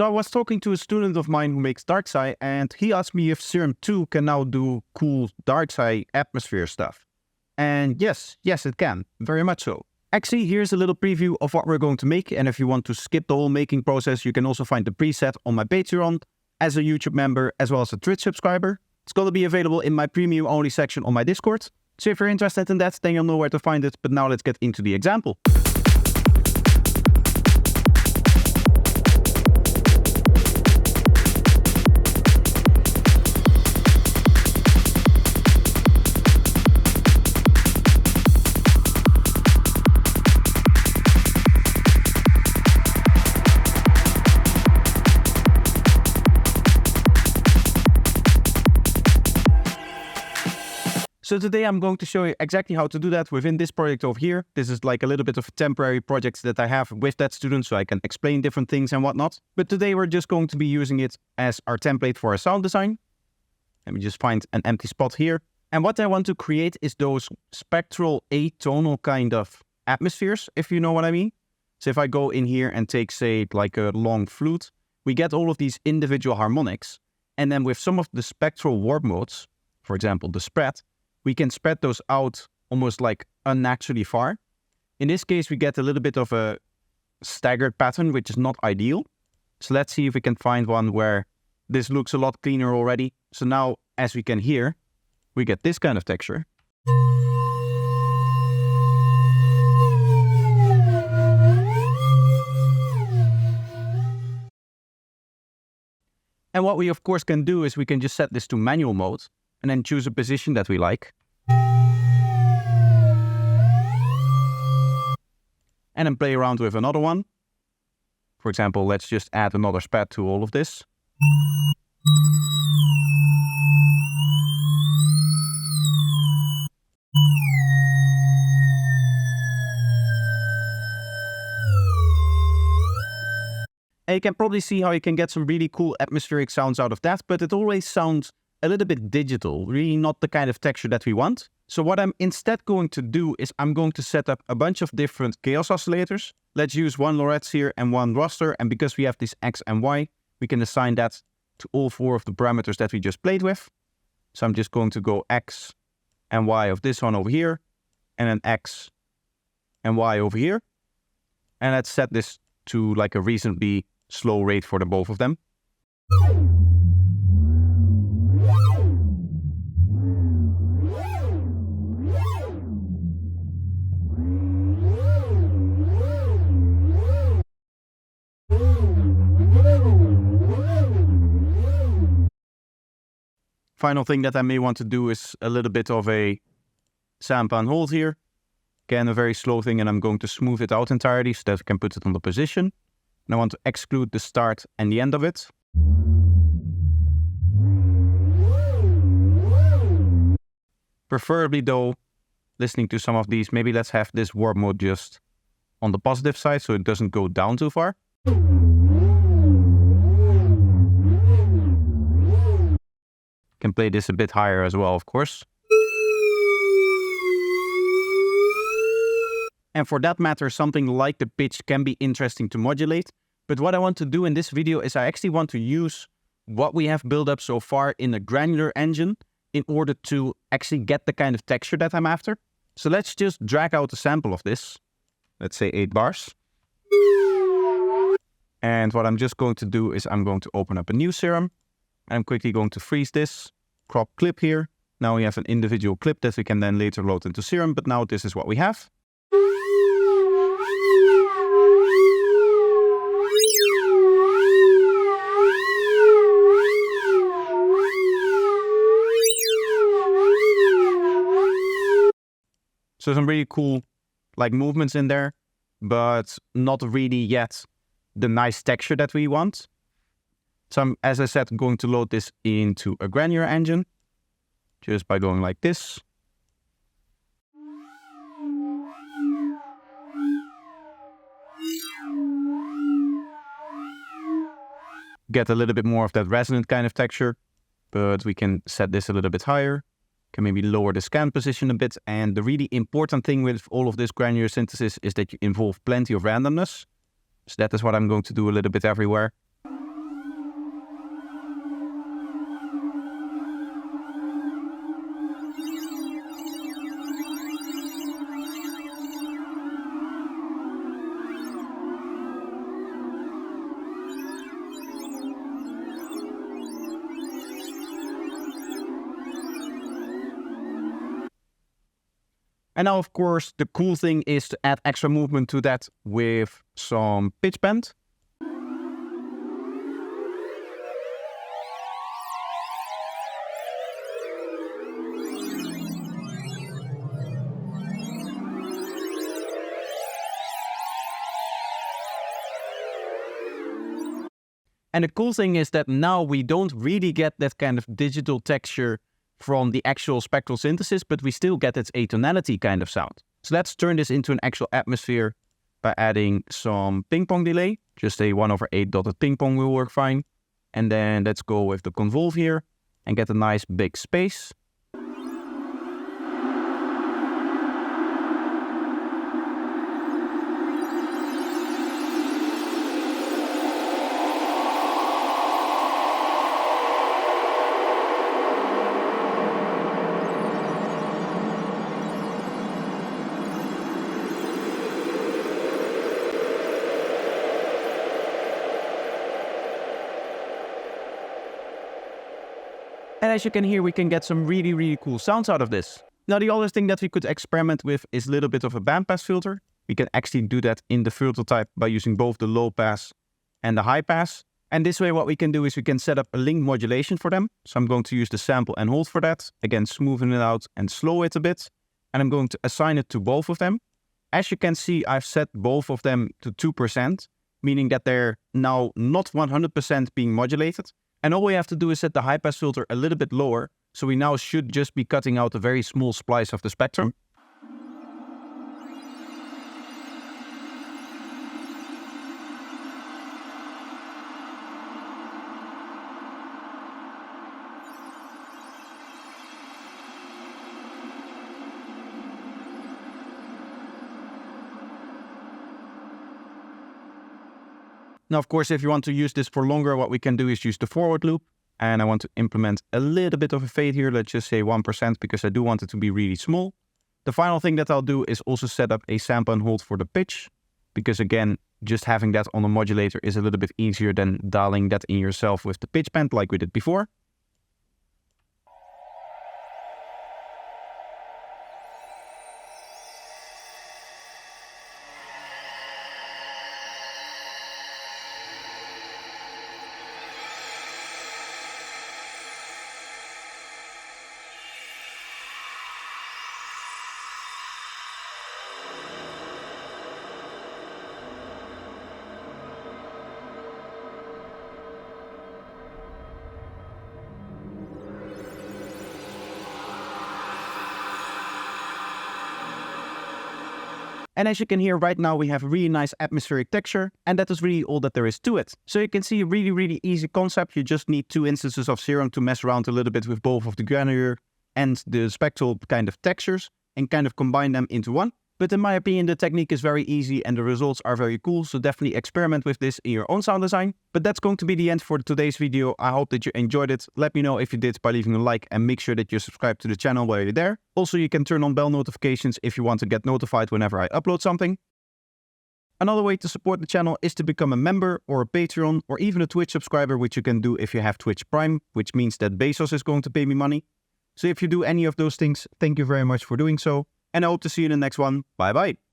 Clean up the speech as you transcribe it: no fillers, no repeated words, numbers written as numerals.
So I was talking to a student of mine who makes dark sky, and he asked me if Serum 2 can now do cool dark sky atmosphere stuff. And yes, it can, very much so. Actually, here's a little preview of what we're going to make, and if you want to skip the whole making process, you can also find the preset on my Patreon, as a YouTube member, as well as a Twitch subscriber. It's going to be available in my premium only section on my Discord. So if you're interested in that, then you'll know where to find it. But now let's get into the example. So today I'm going to show you exactly how to do that within this project over here. This is like a little bit of a temporary project that I have with that student so I can explain different things and whatnot. But today we're just going to be using it as our template for our sound design. Let me just find an empty spot here. And what I want to create is those spectral atonal kind of atmospheres, if you know what I mean. So if I go in here and take, say, like a long flute, we get all of these individual harmonics. And then with some of the spectral warp modes, for example, the spread, we can spread those out almost like unnaturally far. In this case, we get a little bit of a staggered pattern, which is not ideal. So let's see if we can find one where this looks a lot cleaner already. So now, as we can hear, we get this kind of texture. And what we of course can do is we can just set this to manual mode and then choose a position that we like. And then play around with another one. For example, let's just add another spread to all of this. And you can probably see how you can get some really cool atmospheric sounds out of that, but it always sounds a little bit digital, really not the kind of texture that we want. So what I'm instead going to do is I'm going to set up a bunch of different chaos oscillators. Let's use one Lorentz here and one raster, and because we have this X and Y, we can assign that to all four of the parameters that we just played with. So I'm just going to go X and Y of this one over here, and then X and Y over here. And let's set this to like a reasonably slow rate for the both of them. Final thing that I may want to do is a little bit of a sample and hold here. Again, a very slow thing, and I'm going to smooth it out entirely so that we can put it on the position. And I want to exclude the start and the end of it. Preferably though, listening to some of these, maybe let's have this warp mode just on the positive side so it doesn't go down too far. Can play this a bit higher as well, of course. And for that matter, something like the pitch can be interesting to modulate. But what I want to do in this video is I actually want to use what we have built up so far in a granular engine in order to actually get the kind of texture that I'm after. So let's just drag out a sample of this. Let's say 8 bars. And what I'm just going to do is I'm going to open up a new Serum. I'm quickly going to freeze this, crop clip here. Now we have an individual clip that we can then later load into Serum, but now this is what we have. So some really cool like movements in there, but not really yet the nice texture that we want. So I'm, as I said, going to load this into a granular engine just by going like this. Get a little bit more of that resonant kind of texture, but we can set this a little bit higher. Can maybe lower the scan position a bit. And the really important thing with all of this granular synthesis is that you involve plenty of randomness. So that is what I'm going to do a little bit everywhere. And now, of course, the cool thing is to add extra movement to that with some pitch bend. And the cool thing is that now we don't really get that kind of digital texture from the actual spectral synthesis, but we still get its atonality kind of sound. So let's turn this into an actual atmosphere by adding some ping pong delay. Just a 1/8 dotted ping pong will work fine. And then let's go with the convolve here and get a nice big space. And as you can hear, we can get some really cool sounds out of this. Now, the other thing that we could experiment with is a little bit of a bandpass filter. We can actually do that in the filter type by using both the low pass and the high pass. And this way what we can do is we can set up a link modulation for them. So I'm going to use the sample and hold for that. Again, smoothen it out and slow it a bit. And I'm going to assign it to both of them. As you can see, I've set both of them to 2%, meaning that they're now not 100% being modulated. And all we have to do is set the high pass filter a little bit lower, so we now should just be cutting out a very small splice of the spectrum. Now, of course, if you want to use this for longer, what we can do is use the forward loop. And I want to implement a little bit of a fade here. Let's just say 1% because I do want it to be really small. The final thing that I'll do is also set up a sample and hold for the pitch. Because again, just having that on a modulator is a little bit easier than dialing that in yourself with the pitch bend like we did before. And as you can hear right now, we have a really nice atmospheric texture, and that is really all that there is to it. So you can see a really easy concept. You just need 2 instances of Serum to mess around a little bit with both of the granular and the spectral kind of textures and kind of combine them into one. But in my opinion, the technique is very easy and the results are very cool, so definitely experiment with this in your own sound design. But that's going to be the end for today's video. I hope that you enjoyed it. Let me know if you did by leaving a like and make sure that you subscribe to the channel while you're there. Also, you can turn on bell notifications if you want to get notified whenever I upload something. Another way to support the channel is to become a member or a Patreon or even a Twitch subscriber, which you can do if you have Twitch Prime, which means that Bezos is going to pay me money. So if you do any of those things, thank you very much for doing so. And I hope to see you in the next one. Bye bye.